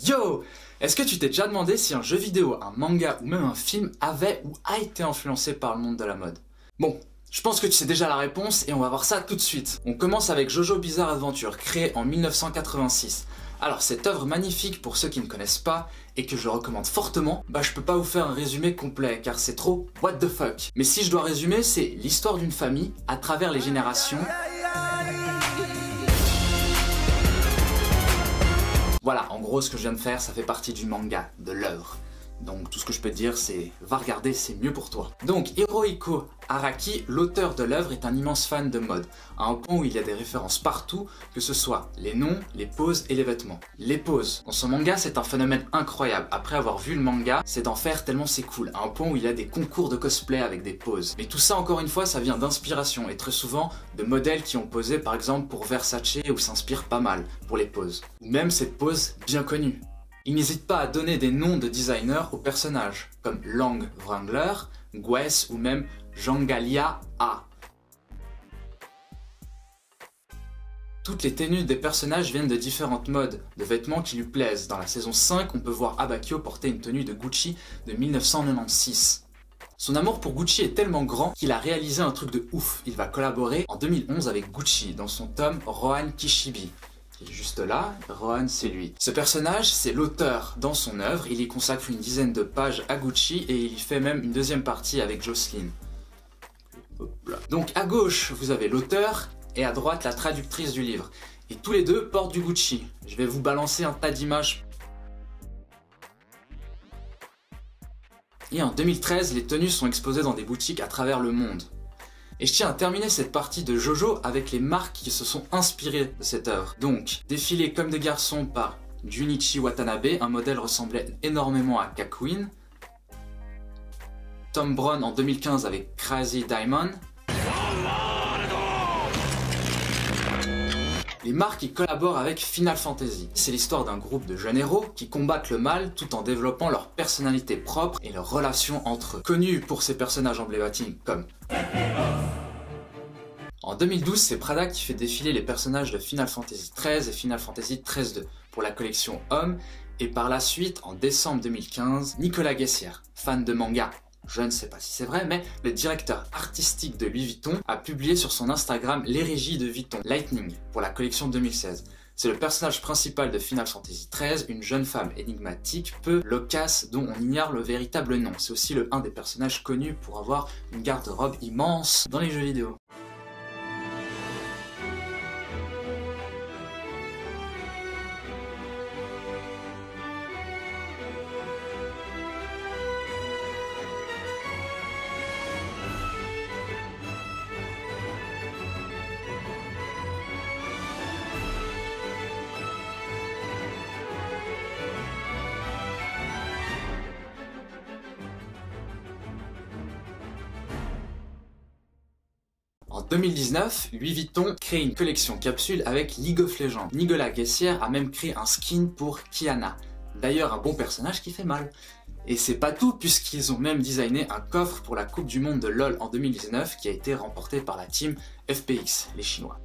Yo! Est-ce que tu t'es déjà demandé si un jeu vidéo, un manga ou même un film avait ou a été influencé par le monde de la mode? Bon, je pense que tu sais déjà la réponse et on va voir ça tout de suite. On commence avec JoJo Bizarre Adventure, créé en 1986. Alors cette œuvre magnifique pour ceux qui ne connaissent pas et que je recommande fortement, je peux pas vous faire un résumé complet car c'est trop what the fuck. Mais si je dois résumer, c'est l'histoire d'une famille à travers les générations. Voilà, en gros ce que je viens de faire, ça fait partie du manga, de l'œuvre. Donc tout ce que je peux te dire c'est, va regarder, c'est mieux pour toi. Donc Hirohiko Araki, l'auteur de l'œuvre, est un immense fan de mode, à un point où il y a des références partout, que ce soit les noms, les poses et les vêtements. Les poses, dans son manga c'est un phénomène incroyable, après avoir vu le manga, c'est d'en faire tellement c'est cool, à un point où il y a des concours de cosplay avec des poses. Mais tout ça encore une fois ça vient d'inspiration, et très souvent de modèles qui ont posé par exemple pour Versace ou s'inspirent pas mal pour les poses. Ou même cette pose bien connue. Il n'hésite pas à donner des noms de designers aux personnages, comme Lang Wrangler, Gwes ou même Jangalia A. Toutes les tenues des personnages viennent de différentes modes, de vêtements qui lui plaisent. Dans la saison 5, on peut voir Abakio porter une tenue de Gucci de 1996. Son amour pour Gucci est tellement grand qu'il a réalisé un truc de ouf. Il va collaborer en 2011 avec Gucci dans son tome Rohan Kishibe. Qui est juste là, Rohan c'est lui. Ce personnage, c'est l'auteur dans son œuvre, il y consacre une dizaine de pages à Gucci et il y fait même une deuxième partie avec Jocelyn. Donc à gauche, vous avez l'auteur et à droite la traductrice du livre. Et tous les deux portent du Gucci. Je vais vous balancer un tas d'images. Et en 2013, les tenues sont exposées dans des boutiques à travers le monde. Et je tiens à terminer cette partie de JoJo avec les marques qui se sont inspirées de cette œuvre. Donc, défilé comme des garçons par Junichi Watanabe, un modèle ressemblait énormément à Kakouin. Tom Brown en 2015 avec Crazy Diamond. Les marques qui collaborent avec Final Fantasy. C'est l'histoire d'un groupe de jeunes héros qui combattent le mal tout en développant leur personnalité propre et leurs relations entre eux. Connu pour ses personnages emblématiques comme... En 2012, c'est Prada qui fait défiler les personnages de Final Fantasy XIII et Final Fantasy XIII-2 pour la collection Homme, et par la suite, en décembre 2015, Nicolas Guessière, fan de manga, je ne sais pas si c'est vrai, mais le directeur artistique de Louis Vuitton a publié sur son Instagram l'érigie de Vuitton, Lightning, pour la collection 2016. C'est le personnage principal de Final Fantasy XIII, une jeune femme énigmatique, peu loquace, dont on ignore le véritable nom. C'est aussi un des personnages connus pour avoir une garde-robe immense dans les jeux vidéo. En 2019, Louis Vuitton crée une collection capsule avec League of Legends. Nicolas Guessière a même créé un skin pour Kiana. D'ailleurs, un bon personnage qui fait mal. Et c'est pas tout, puisqu'ils ont même designé un coffre pour la Coupe du Monde de LoL en 2019 qui a été remporté par la team FPX, les Chinois.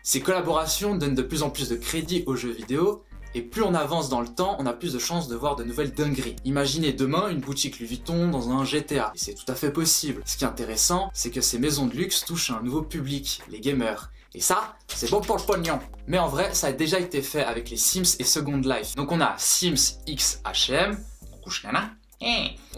Ces collaborations donnent de plus en plus de crédit aux jeux vidéo, et plus on avance dans le temps, on a plus de chances de voir de nouvelles dingueries. Imaginez demain une boutique Louis Vuitton dans un GTA, et c'est tout à fait possible. Ce qui est intéressant, c'est que ces maisons de luxe touchent un nouveau public, les gamers. Et ça, c'est bon pour le pognon. Mais en vrai, ça a déjà été fait avec les Sims et Second Life. Donc on a Sims X H&M,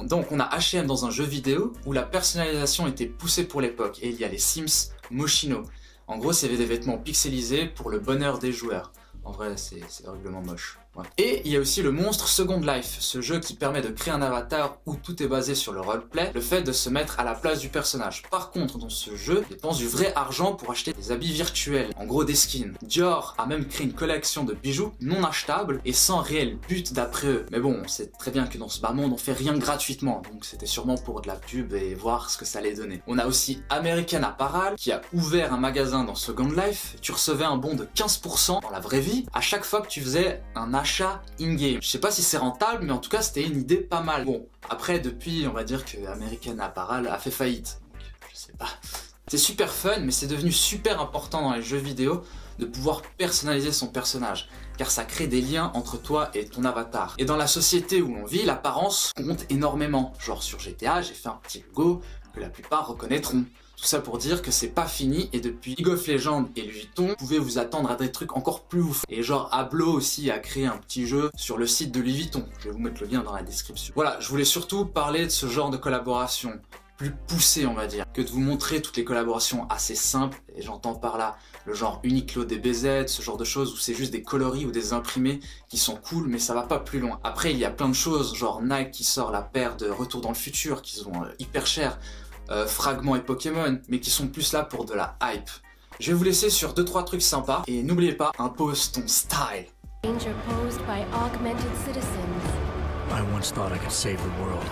donc on a H&M dans un jeu vidéo où la personnalisation était poussée pour l'époque, et il y a les Sims Moschino. En gros, c'est des vêtements pixelisés pour le bonheur des joueurs. En vrai, c'est horriblement moche. Ouais. Et il y a aussi le monstre Second Life, ce jeu qui permet de créer un avatar où tout est basé sur le roleplay, le fait de se mettre à la place du personnage. Par contre, dans ce jeu, on dépense du vrai argent pour acheter des habits virtuels, en gros des skins. Dior a même créé une collection de bijoux non achetables et sans réel but d'après eux. Mais bon, on sait très bien que dans ce bas monde, on fait rien gratuitement, donc c'était sûrement pour de la pub et voir ce que ça allait donner. On a aussi American Apparel qui a ouvert un magasin dans Second Life. Tu recevais un bon de 15% dans la vraie vie à chaque fois que tu faisais un achat in-game. Je sais pas si c'est rentable, mais en tout cas c'était une idée pas mal. Bon, après depuis, on va dire que American Apparel a fait faillite. Donc, je sais pas. C'est super fun, mais c'est devenu super important dans les jeux vidéo de pouvoir personnaliser son personnage, car ça crée des liens entre toi et ton avatar. Et dans la société où l'on vit, l'apparence compte énormément. Genre sur GTA, j'ai fait un petit logo que la plupart reconnaîtront. Tout ça pour dire que c'est pas fini, et depuis League of Legends et Louis Vuitton, vous pouvez vous attendre à des trucs encore plus ouf. Et genre Ablo aussi a créé un petit jeu sur le site de Louis Vuitton. Je vais vous mettre le lien dans la description. Voilà, je voulais surtout parler de ce genre de collaboration plus poussée, on va dire, que de vous montrer toutes les collaborations assez simples, et j'entends par là le genre Uniqlo DBZ, ce genre de choses où c'est juste des coloris ou des imprimés qui sont cool, mais ça va pas plus loin. Après il y a plein de choses, genre Nike qui sort la paire de Retour dans le futur, qui sont hyper chers, Fragments et Pokémon, mais qui sont plus là pour de la hype. Je vais vous laisser sur 2-3 trucs sympas, et n'oubliez pas, impose ton style. Danger posed by augmented citizens. I once thought I could save the world.